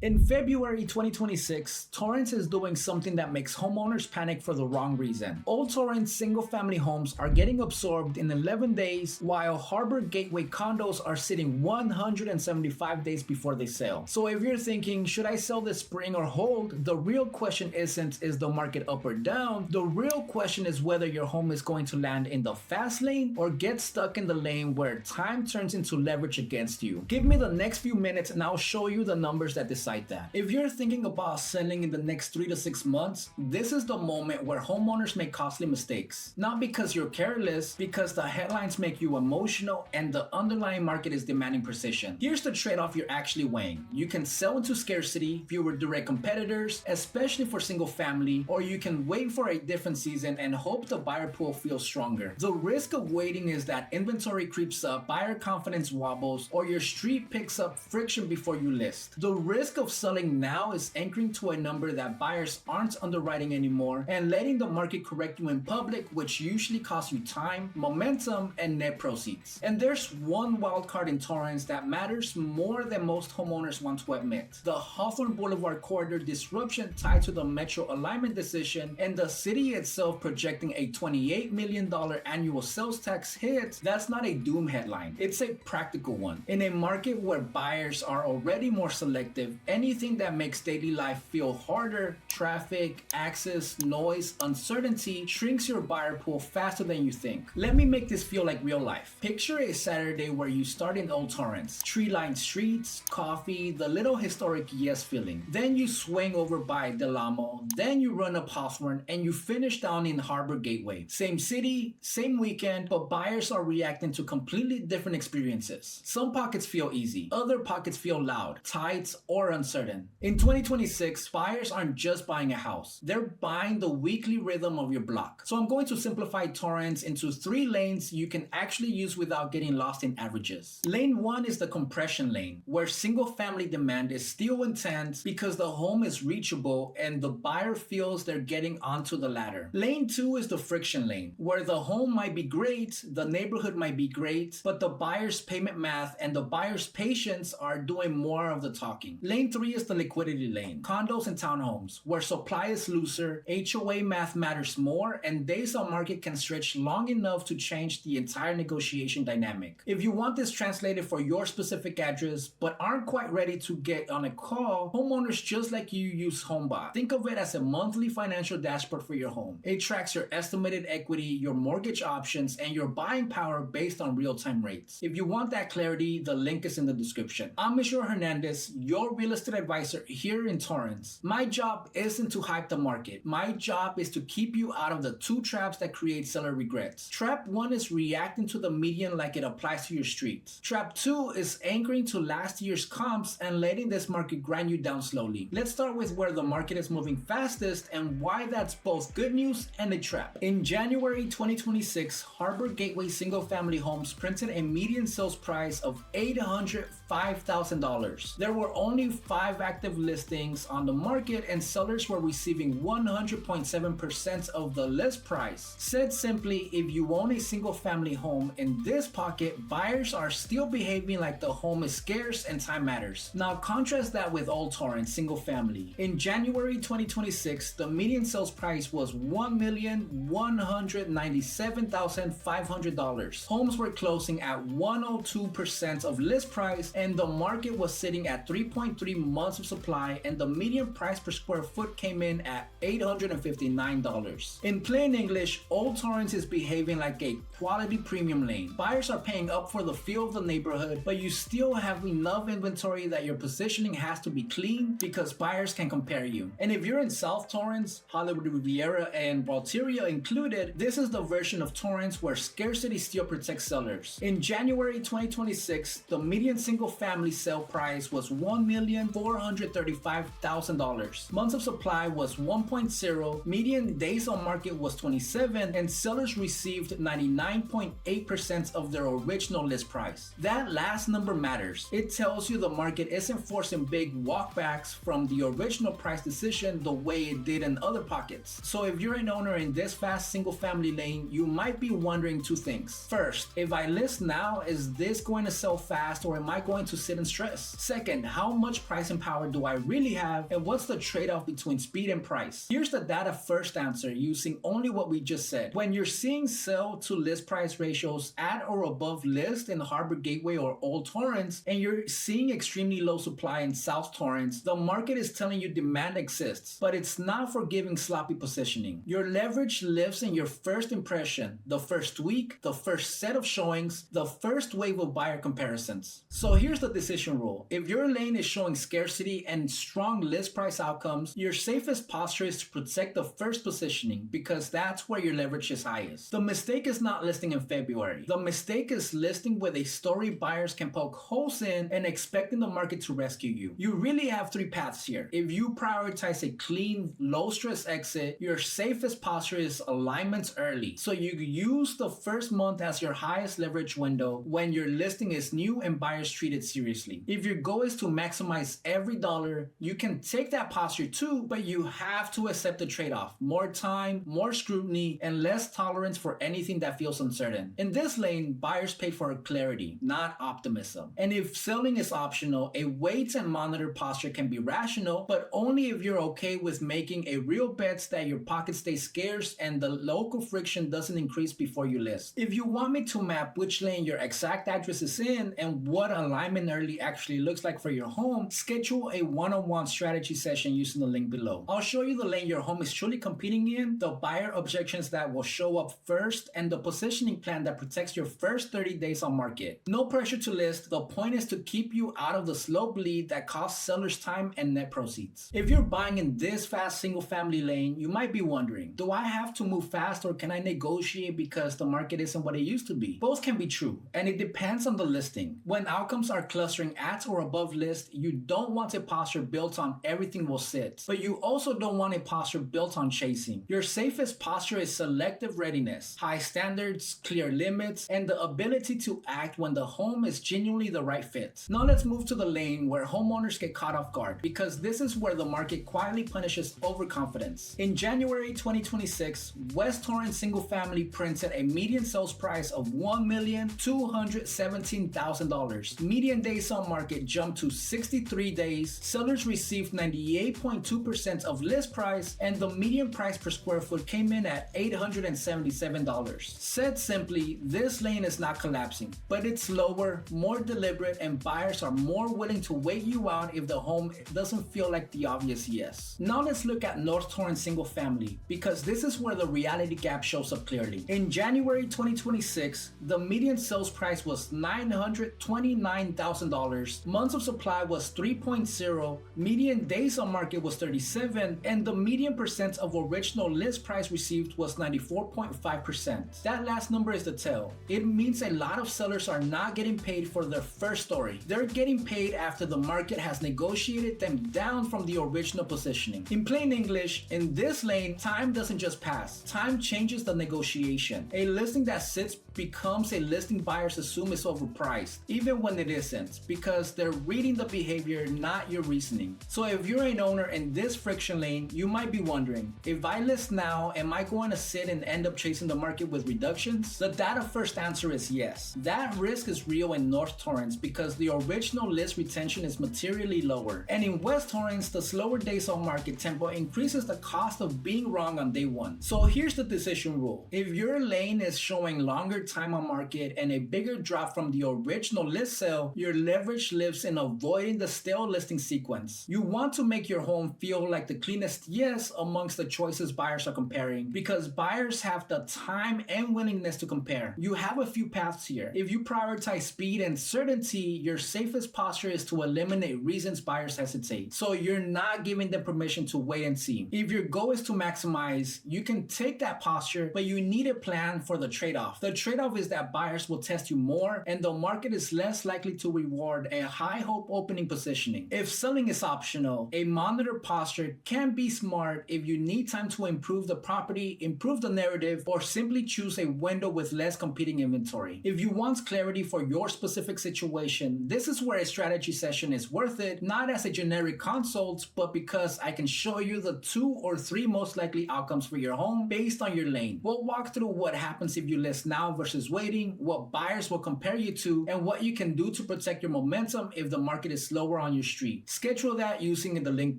In February 2026, Torrance is doing something that makes homeowners panic for the wrong reason. Old Torrance single-family homes are getting absorbed in 11 days, while Harbor Gateway condos are sitting 175 days before they sell. So if you're thinking, should I sell this spring or hold? The real question isn't, is the market up or down? The real question is whether your home is going to land in the fast lane or get stuck in the lane where time turns into leverage against you. Give me the next few minutes and I'll show you the numbers that decide that. If you're thinking about selling in the next 3 to 6 months, this is the moment where homeowners make costly mistakes. Not because you're careless, because the headlines make you emotional and the underlying market is demanding precision. Here's the trade-off you're actually weighing. You can sell into scarcity, fewer direct competitors, especially for single family, or you can wait for a different season and hope the buyer pool feels stronger. The risk of waiting is that inventory creeps up, buyer confidence wobbles, or your street picks up friction before you list. The risk of selling now is anchoring to a number that buyers aren't underwriting anymore and letting the market correct you in public, which usually costs you time, momentum, and net proceeds. And there's one wild card in Torrance that matters more than most homeowners want to admit. The Hawthorne Blvd corridor disruption tied to the metro alignment decision and the city itself projecting a $28 million annual sales tax hit. That's not a doom headline. It's a practical one. In a market where buyers are already more selective, anything that makes daily life feel harder, traffic, access, noise, uncertainty, shrinks your buyer pool faster than you think. Let me make this feel like real life. Picture a Saturday where you start in Old Torrance, tree-lined streets, coffee, the little historic yes feeling. Then you swing over by Del Amo, then you run up Hawthorne, and you finish down in Harbor Gateway. Same city, same weekend, but buyers are reacting to completely different experiences. Some pockets feel easy, other pockets feel loud, tight, or uncertain. In 2026, buyers aren't just buying a house, they're buying the weekly rhythm of your block. So I'm going to simplify Torrance into 3 lanes you can actually use without getting lost in averages. Lane 1 is the compression lane, where single family demand is still intense because the home is reachable and the buyer feels they're getting onto the ladder. Lane 2 is the friction lane, where the home might be great, the neighborhood might be great, but the buyer's payment math and the buyer's patience are doing more of the talking. Lane 3 is the liquidity lane, condos and townhomes, where supply is looser, HOA math matters more, and days on market can stretch long enough to change the entire negotiation dynamic. If you want this translated for your specific address, but aren't quite ready to get on a call, homeowners just like you use HomeBot. Think of it as a monthly financial dashboard for your home. It tracks your estimated equity, your mortgage options, and your buying power based on real-time rates. If you want that clarity, the link is in the description. I'm Mr. Hernandez, your real estate advisor here in Torrance. My job isn't to hype the market. My job is to keep you out of the 2 traps that create seller regrets. Trap 1 is reacting to the median like it applies to your street. Trap 2 is anchoring to last year's comps and letting this market grind you down slowly. Let's start with where the market is moving fastest and why that's both good news and a trap. In January 2026, Harbor Gateway single family homes printed a median sales price of $805,000. There were only 5 active listings on the market and sellers were receiving 100.7% of the list price. Said simply, if you own a single family home in this pocket, buyers are still behaving like the home is scarce and time matters. Now contrast that with Old Torrance single family. In January 2026, the median sales price was $1,197,500. Homes were closing at 102% of list price and the market was sitting at 3.3 months of supply and the median price per square foot came in at $859. In plain English, Old Torrance is behaving like a quality premium lane. Buyers are paying up for the feel of the neighborhood, but you still have enough inventory that your positioning has to be clean because buyers can compare you. And if you're in South Torrance, Hollywood Riviera, and Valteria included, this is the version of Torrance where scarcity still protects sellers. In January 2026, the median single family sale price was $1,435,000. Months of supply supply was 1.0, median days on market was 27, and sellers received 99.8% of their original list price. That last number matters. It tells you the market isn't forcing big walkbacks from the original price decision the way it did in other pockets. So if you're an owner in this fast single family lane, you might be wondering two things. First, if I list now, is this going to sell fast or am I going to sit and stress? Second, how much pricing power do I really have, and what's the trade-off between speed and price? Here's the data first answer using only what we just said. When you're seeing sell to list price ratios at or above list in Harbor Gateway or Old Torrance, and you're seeing extremely low supply in South Torrance, the market is telling you demand exists, but it's not forgiving sloppy positioning. Your leverage lives in your first impression, the first week, the first set of showings, the first wave of buyer comparisons. So here's the decision rule. If your lane is showing scarcity and strong list price outcomes, your safest posture is to protect the first positioning because that's where your leverage is highest. The mistake is not listing in February. The mistake is listing with a story buyers can poke holes in and expecting the market to rescue you. You really have three paths here. If you prioritize a clean, low stress exit, your safest posture is alignments early. So you use the first month as your highest leverage window when your listing is new and buyers treat it seriously. If your goal is to maximize every dollar, you can take that posture too, but you have to accept the trade-off. More time, more scrutiny, and less tolerance for anything that feels uncertain. In this lane, buyers pay for clarity, not optimism. And if selling is optional, a wait and monitor posture can be rational, but only if you're okay with making a real bet that your pocket stays scarce and the local friction doesn't increase before you list. If you want me to map which lane your exact address is in and what alignment early actually looks like for your home, schedule a one-on-one strategy session using the link below. I'll show you the lane your home is truly competing in, the buyer objections that will show up first, and the positioning plan that protects your first 30 days on market. No pressure to list. The point is to keep you out of the slow bleed that costs sellers time and net proceeds. If you're buying in this fast single family lane, you might be wondering, do I have to move fast or can I negotiate because the market isn't what it used to be? Both can be true, and it depends on the listing. When outcomes are clustering at or above list, you don't want a posture built on everything will sit, but you also don't want a posture built on chasing. Your safest posture is selective readiness, high standards, clear limits, and the ability to act when the home is genuinely the right fit. Now let's move to the lane where homeowners get caught off guard, because this is where the market quietly punishes overconfidence. In January 2026, West Torrance single family printed a median sales price of $1,217,000. Median days on market jumped to 63 days. Sellers received 98.2% of list price, and the median price per square foot came in at $877. Said simply, this lane is not collapsing, but it's lower, more deliberate, and buyers are more willing to wait you out if the home doesn't feel like the obvious yes. Now let's look at North Torrance single family, because this is where the reality gap shows up clearly. In January 2026, the median sales price was $929,000. Months of supply was 3.0, median days on market was 37, and the median percent of original list price received was 94.5%. That last number is the tell. It means a lot of sellers are not getting paid for their first story. They're getting paid after the market has negotiated them down from the original positioning. In plain English, in this lane, time doesn't just pass. Time changes the negotiation. A listing that sits becomes a listing buyers assume is overpriced, even when it isn't, because they're reading the behavior, not your reasoning. So if you're an owner in this friction lane, you might be wondering, if I list now, am I going to sit and end up chasing the market with reductions? The data first answer is yes. That risk is real in North Torrance because the original list retention is materially lower. And in West Torrance, the slower days on market tempo increases the cost of being wrong on day one. So here's the decision rule. If your lane is showing longer time on market and a bigger drop from the original list sale, your leverage lives in avoiding the stale listing sequence. You want to make your home feel like the cleanest yes amongst the choices buyers are comparing, because buyers have the time and willingness to compare. You have a few paths here. If you prioritize speed and certainty, your safest posture is to eliminate reasons buyers hesitate, so you're not giving them permission to wait and see. If your goal is to maximize, you can take that posture, but you need a plan for the trade-off. The trade-off is that buyers will test you more, and the market is less likely to reward a high hope opening positioning. If selling is optional, a monitor posture posture can be smart if you need time to improve the property, improve the narrative, or simply choose a window with less competing inventory. If you want clarity for your specific situation, this is where a strategy session is worth it, not as a generic consult, but because I can show you the 2 or 3 most likely outcomes for your home based on your lane. We'll walk through what happens if you list now versus waiting, what buyers will compare you to, and what you can do to protect your momentum if the market is slower on your street. Schedule that using the link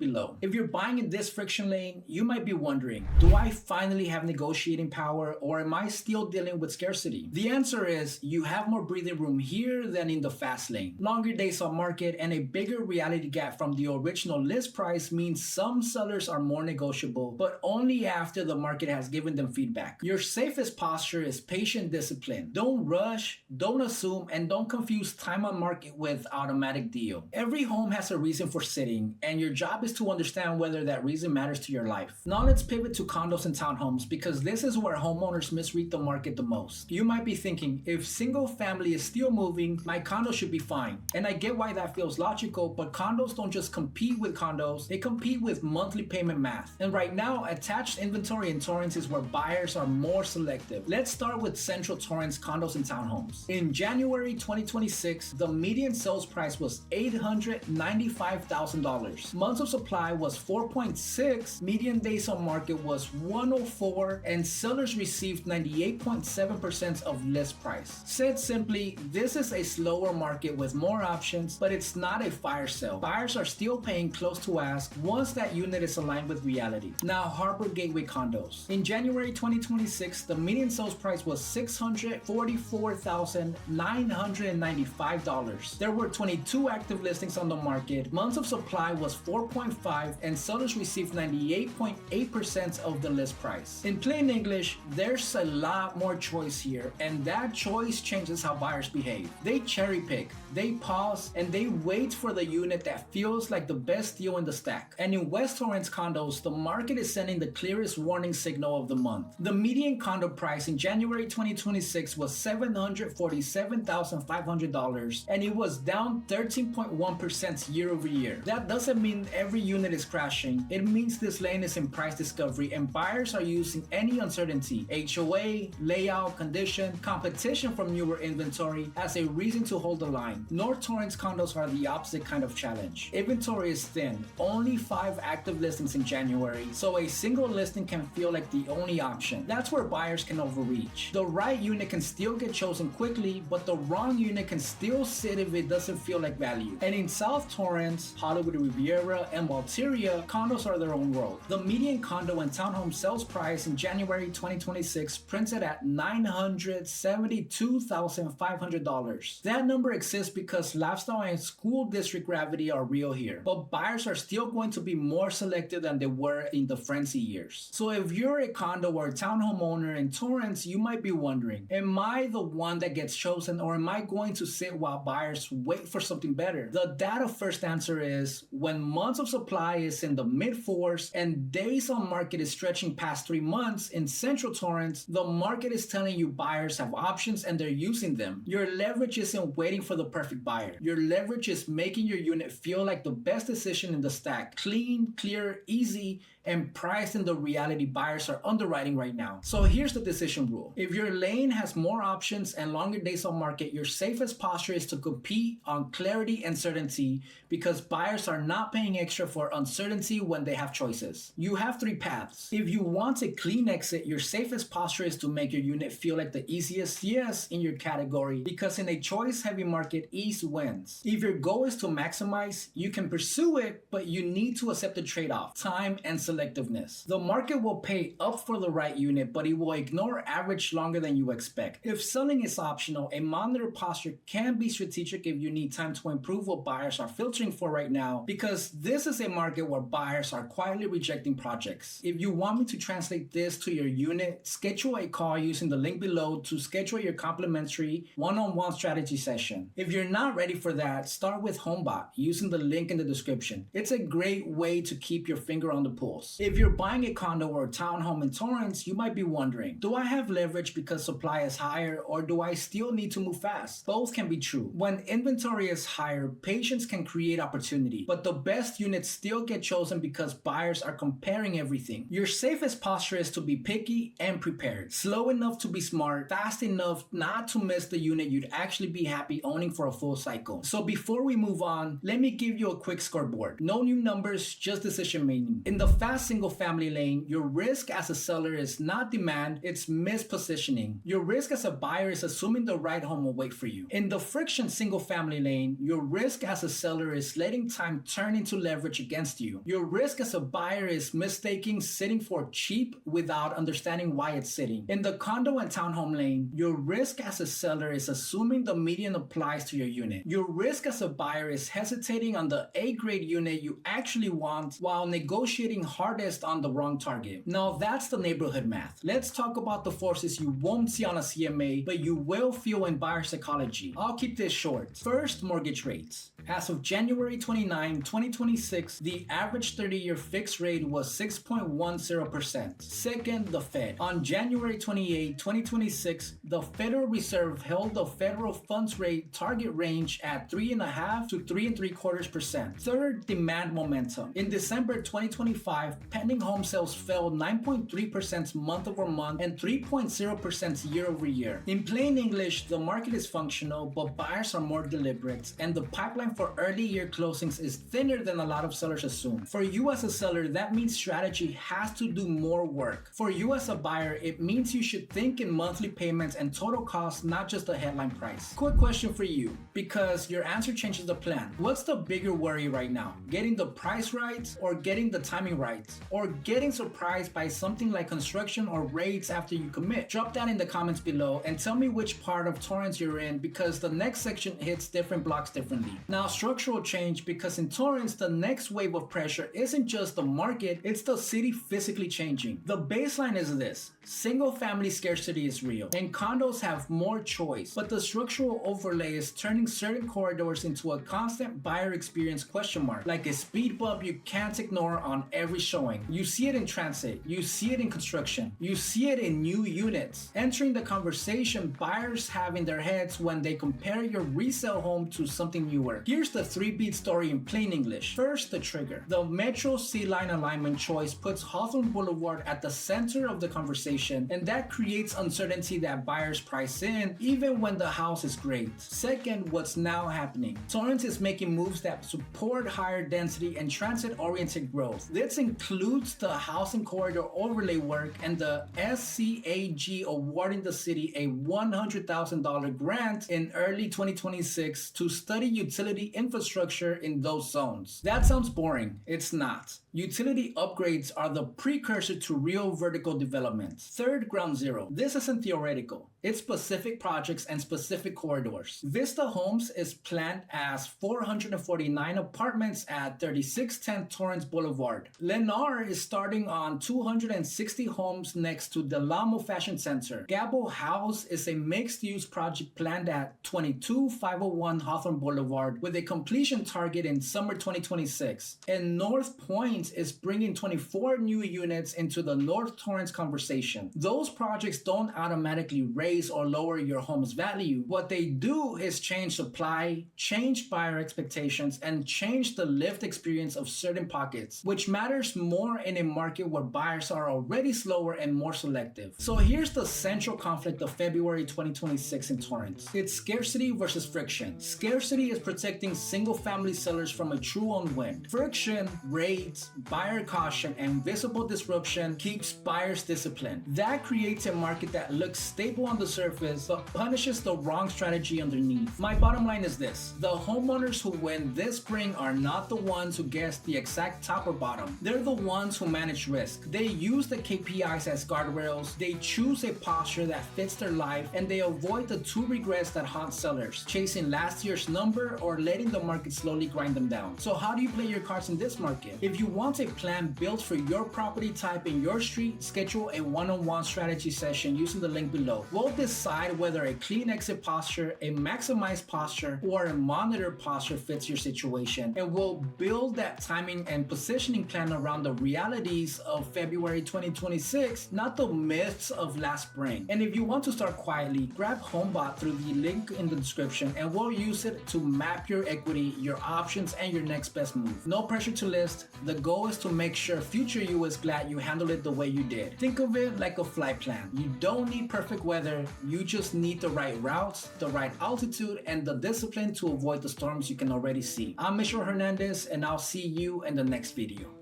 below. If you're buying in this friction lane, you might be wondering, do I finally have negotiating power, or am I still dealing with scarcity? The answer is you have more breathing room here than in the fast lane. Longer days on market and a bigger reality gap from the original list price means some sellers are more negotiable, but only after the market has given them feedback. Your safest posture is patient discipline. Don't rush, don't assume, and don't confuse time on market with automatic deal. Every home has a reason for sitting, and your job is to understand whether that reason matters to your life. Now let's pivot to condos and townhomes, because this is where homeowners misread the market the most. You might be thinking, if single family is still moving, my condo should be fine. And I get why that feels logical, but condos don't just compete with condos, they compete with monthly payment math. And right now, attached inventory in Torrance is where buyers are more selective. Let's start with Central Torrance condos and townhomes. In January 2026, the median sales price was $895,000. Months of supply was 4.6, median days on market was 104, and sellers received 98.7% of list price. Said simply, this is a slower market with more options, but it's not a fire sale. Buyers are still paying close to ask once that unit is aligned with reality. Now, Harbor Gateway condos. In January 2026, the median sales price was $644,995. There were 22 active listings on the market. Months of supply was 4.5, and sellers received 98.8% of the list price. In plain English, there's a lot more choice here, and that choice changes how buyers behave. They cherry pick, they pause, and they wait for the unit that feels like the best deal in the stack. And in West Torrance condos, the market is sending the clearest warning signal of the month. The median condo price in January 2026 was $747,500, and it was down 13.1% year over year. That doesn't mean every unit is crashing. It means this lane is in price discovery, and buyers are using any uncertainty, HOA, layout, condition, competition from newer inventory as a reason to hold the line. North Torrance condos are the opposite kind of challenge. Inventory is thin, only 5 active listings in January, so a single listing can feel like the only option. That's where buyers can overreach. The right unit can still get chosen quickly, but the wrong unit can still sit if it doesn't feel like value. And in South Torrance, Hollywood Riviera, and Walteria, condos are their own world. The median condo and townhome sales price in January 2026 printed at $972,500. That number exists because lifestyle and school district gravity are real here, but buyers are still going to be more selective than they were in the frenzy years. So if you're a condo or a townhome owner in Torrance, you might be wondering, am I the one that gets chosen, or am I going to sit while buyers wait for something better? The data first answer is, when months of supply is in the mid-4s and days on market is stretching past 3 months in Central Torrance, the market is telling you buyers have options and they're using them. Your leverage isn't waiting for the perfect buyer. Your leverage is making your unit feel like the best decision in the stack. Clean, clear, easy, and priced in the reality buyers are underwriting right now. So here's the decision rule. If your lane has more options and longer days on market, your safest posture is to compete on clarity and certainty, because buyers are not paying extra for uncertainty when they have choices. You have 3 paths. If you want a clean exit, your safest posture is to make your unit feel like the easiest yes in your category, because in a choice-heavy market, ease wins. If your goal is to maximize, you can pursue it, but you need to accept the trade-off, time and selectiveness. The market will pay up for the right unit, but it will ignore average longer than you expect. If selling is optional, a monitor posture can be strategic if you need time to improve what buyers are filtering for right now, because this is a market where buyers are quietly rejecting projects. If you want me to translate this to your unit, schedule a call using the link below to schedule your complimentary one-on-one strategy session. If you're not ready for that, start with HomeBot using the link in the description. It's a great way to keep your finger on the pulse. If you're buying a condo or a townhome in Torrance, you might be wondering, do I have leverage because supply is higher, or do I still need to move fast? Both can be true. When inventory is higher, patience can create opportunity, but the best units still get chosen because buyers are comparing everything. Your safest posture is to be picky and prepared. Slow enough to be smart, fast enough not to miss the unit you'd actually be happy owning for a full cycle. So before we move on, let me give you a quick scoreboard. No new numbers, just decision making. In the fast single family lane, your risk as a seller is not demand, it's mispositioning. Your risk as a buyer is assuming the right home will wait for you. In the friction single family lane, your risk as a seller is letting time turn into leverage against you. Your risk as a buyer is mistaking sitting for cheap without understanding why it's sitting. In the condo and townhome lane, your risk as a seller is assuming the median applies to your unit. Your risk as a buyer is hesitating on the A-grade unit you actually want while negotiating hardest on the wrong target. Now that's the neighborhood math. Let's talk about the forces you won't see on a CMA, but you will feel in buyer psychology. I'll keep this short. First, mortgage rates. As of January 29, 2026, the average 30-year fixed rate was 6.10%. Second, the Fed. On January 28, 2026, the Federal Reserve held the federal funds rate target range at 3.5 to 3.75%. Third, demand momentum. In December 2025, pending home sales fell 9.3% month over month and 3.0% year over year. In plain English, the market is functional, but buyers are more deliberate, and the pipeline for early year closings is thinner than a lot of sellers assume. For you as a seller, that means strategy has to do more work. For you as a buyer, it means you should think in monthly payments and total costs, not just the headline price. Quick question for you, because your answer changes the plan. What's the bigger worry right now? Getting the price right or getting the timing right? Or getting surprised by something like construction or rates after you commit? Drop that in the comments below and tell me which part of Torrance you're in, because the next section hits different blocks differently. Now, structural change, because in Torrance, the next wave of pressure isn't just the market, it's the city physically changing. The baseline is this: single family scarcity is real, and condos have more choice, but the structural overlay is turning certain corridors into a constant buyer experience question mark, like a speed bump you can't ignore on every showing. You see it in transit, you see it in construction, you see it in new units. Entering the conversation buyers have in their heads when they compare your resale home to something newer. Here's the 3-beat story in plain English. First, the trigger. The Metro C-line alignment choice puts Hawthorne Blvd at the center of the conversation, and that creates uncertainty that buyers price in even when the house is great. Second, what's now happening. Torrance is making moves that support higher density and transit-oriented growth. This includes the housing corridor overlay work and the SCAG awarding the city a $100,000 grant in early 2026 to study utility infrastructure in those zones. That sounds boring. It's not. Utility upgrades are the precursor to real vertical development. Third, ground zero. This isn't theoretical. It's specific projects and specific corridors. Vista Homes is planned as 449 apartments at 3610 Torrance Boulevard. Lennar is starting on 260 homes next to the Lamo Fashion Center. Gabo House is a mixed-use project planned at 22501 Hawthorne Boulevard with a completion target in summer 2026. And North Point is bringing 24 new units into the North Torrance conversation. Those projects don't automatically raise or lower your home's value. What they do is change supply, change buyer expectations, and change the lived experience of certain pockets, which matters more in a market where buyers are already slower and more selective. So here's the central conflict of February 2026 in Torrance. It's scarcity versus friction. Scarcity is protecting single-family sellers from a true unwind. Friction, rates, buyer caution, and visible disruption keeps buyers disciplined. That creates a market that looks stable on the surface but punishes the wrong strategy underneath. My bottom line is this: the homeowners who win this spring are not the ones who guess the exact top or bottom. They're the ones who manage risk. They use the KPIs as guardrails, they choose a posture that fits their life, and they avoid the two regrets that haunt sellers: chasing last year's number or letting the market slowly grind them down. So how do you play your cards in this market? If you want a plan built for your property type in your street, schedule a one-on-one strategy session using the link below. We'll decide whether a clean exit posture, a maximized posture, or a monitor posture fits your situation, and we'll build that timing and positioning plan around the realities of February 2026, not the myths of last spring. And if you want to start quietly, grab HomeBot through the link in the description, and we'll use it to map your your equity, your options, and your next best move. No pressure to list. The goal is to make sure future you is glad you handled it the way you did. Think of it like a flight plan. You don't need perfect weather, you just need the right routes, the right altitude, and the discipline to avoid the storms you can already see. I'm Mr. Hernandez, and I'll see you in the next video.